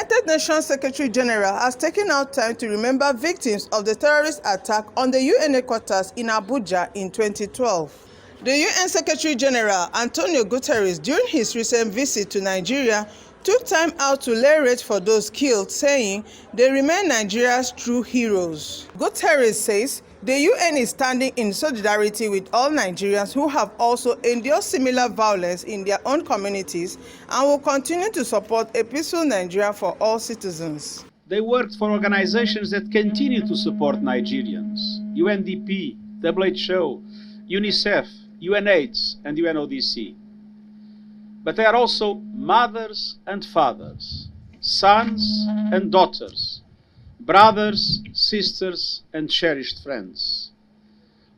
United Nations Secretary General has taken out time to remember victims of the terrorist attack on the UN headquarters in Abuja in 2012. The UN Secretary General, Anthonio Guterres, during his recent visit to Nigeria, took time out to lay wreaths for those killed, saying they remain Nigeria's true heroes. Guterres says the UN is standing in solidarity with all Nigerians who have also endured similar violence in their own communities and will continue to support a peaceful Nigeria for all citizens. They worked for organizations that continue to support Nigerians: UNDP, WHO, UNICEF, UNAIDS, and UNODC. But they are also mothers and fathers, sons and daughters, brothers, sisters, and cherished friends.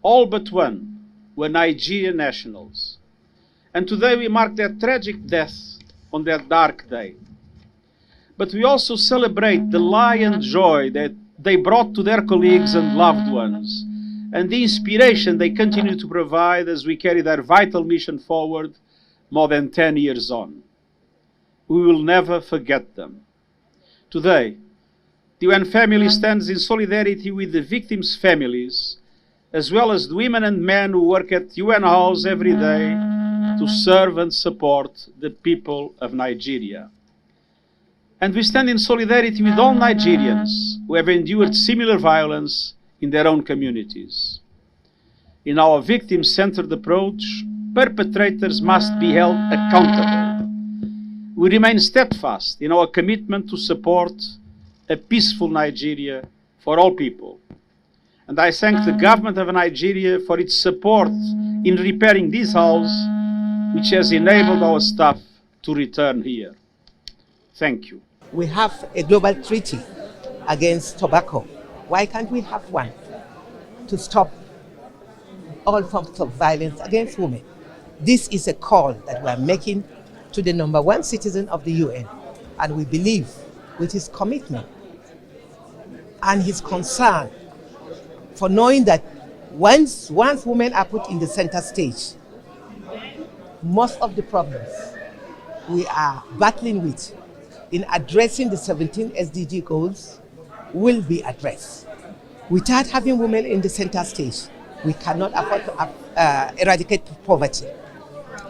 All but one were Nigerian nationals. And today we mark their tragic death on their dark day. But we also celebrate the light and joy that they brought to their colleagues and loved ones, and the inspiration they continue to provide as we carry their vital mission forward more than 10 years on. We will never forget them. Today, the UN family stands in solidarity with the victims' families, as well as the women and men who work at UN House every day to serve and support the people of Nigeria. And we stand in solidarity with all Nigerians who have endured similar violence in their own communities. In our victim-centered approach, perpetrators must be held accountable. We remain steadfast in our commitment to support a peaceful Nigeria for all people. And I thank the government of Nigeria for its support in repairing this house, which has enabled our staff to return here. Thank you. We have a global treaty against tobacco. Why can't we have one to stop all forms of violence against women? This is a call that we are making to the #1 citizen of the UN, and we believe with his commitment and his concern for knowing that once women are put in the center stage, most of the problems we are battling with in addressing the 17 SDG goals will be addressed. Without having women in the center stage, we cannot afford to eradicate poverty,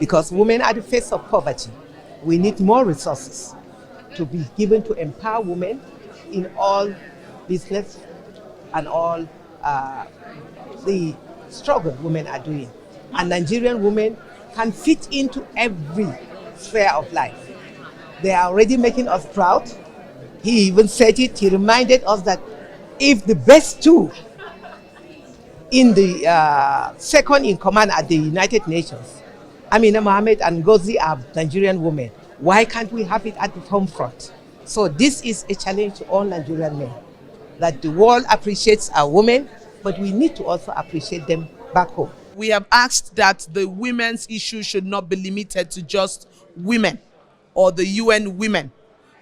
because women are the face of poverty. We need more resources to be given to empower women in all business and all the struggle women are doing. And Nigerian women can fit into every sphere of life. They are already making us proud. He even said it, he reminded us that if the best two in the second in command at the United Nations, Amina Mohammed and Ngozi, are Nigerian women, why can't we have it at the home front? So this is a challenge to all Nigerian men, that the world appreciates our women, but we need to also appreciate them back home. We have asked that the women's issue should not be limited to just women or the UN women,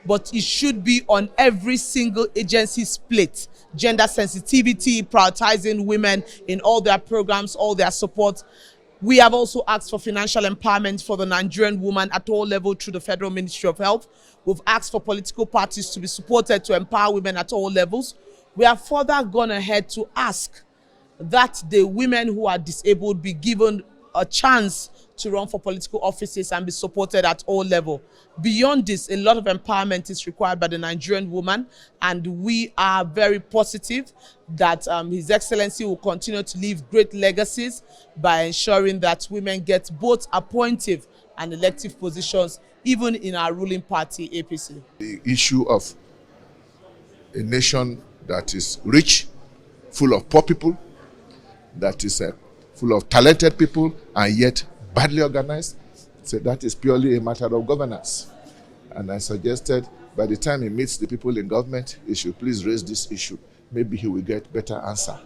but it should be on every single agency's plate. Gender sensitivity, prioritizing women in all their programs, all their support. We have also asked for financial empowerment for the Nigerian woman at all levels through the Federal Ministry of Health. We've asked for political parties to be supported to empower women at all levels. We have further gone ahead to ask that the women who are disabled be given a chance to run for political offices and be supported at all levels. Beyond this, a lot of empowerment is required by the Nigerian woman, and we are very positive that His Excellency will continue to leave great legacies by ensuring that women get both appointive and elective positions, even in our ruling party, APC. The issue of a nation that is rich, full of poor people, that is full of talented people, and yet badly organized, so that is purely a matter of governance. And I suggested by the time he meets the people in government, he should please raise this issue. Maybe he will get better answer.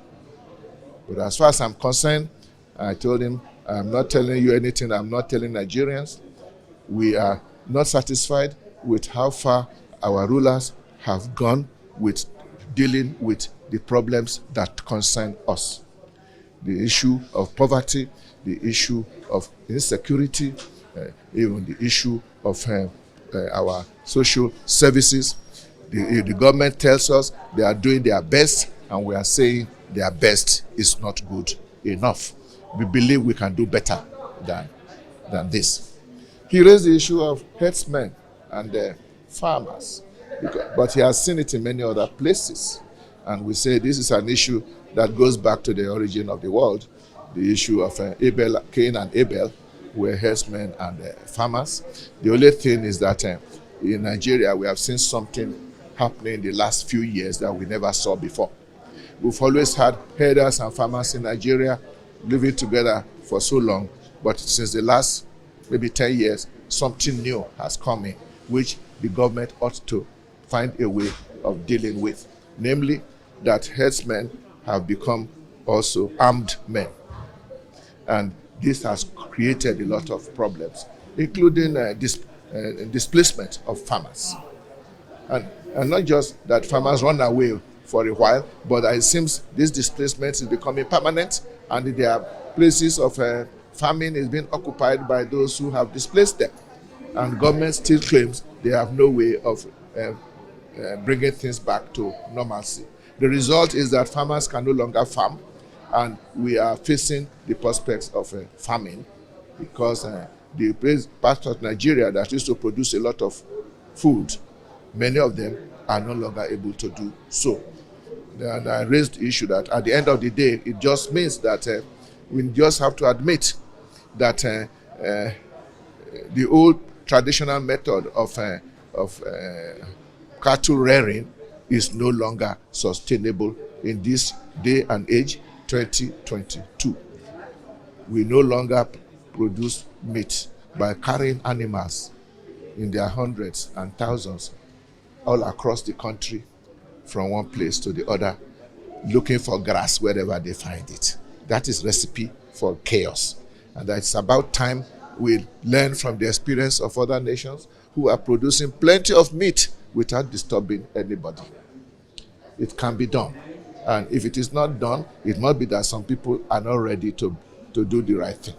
But as far as I'm concerned, I told him, I'm not telling you anything I'm not telling Nigerians. We are not satisfied with how far our rulers have gone with dealing with the problems that concern us. The issue of poverty, the issue of insecurity, even the issue of our social services, The government tells us they are doing their best, and we are saying their best is not good enough. We believe we can do better than this. He raised the issue of herdsmen and farmers, but he has seen it in many other places. And we say this is an issue that goes back to the origin of the world. The issue of Cain and Abel were herdsmen and farmers. The only thing is that in Nigeria, we have seen something happening in the last few years that we never saw before. We've always had herders and farmers in Nigeria living together for so long, but since the last maybe 10 years, something new has come in, which the government ought to find a way of dealing with. Namely, that herdsmen have become also armed men. And this has created a lot of problems, including displacement of farmers. And not just that farmers run away for a while, but it seems this displacement is becoming permanent, and there are places of farming is being occupied by those who have displaced them. And government still claims they have no way of bringing things back to normalcy. The result is that farmers can no longer farm, and we are facing the prospects of famine, because the parts of Nigeria that used to produce a lot of food, many of them are no longer able to do so. And I raised the issue that at the end of the day, it just means that we just have to admit that the old traditional method of cattle rearing is no longer sustainable in this day and age, 2022. We no longer produce meat by carrying animals in their hundreds and thousands all across the country from one place to the other, looking for grass wherever they find it. That is recipe for chaos. And it's about time we learn from the experience of other nations who are producing plenty of meat without disturbing anybody. It can be done. And if it is not done, it must be that some people are not ready to do the right thing.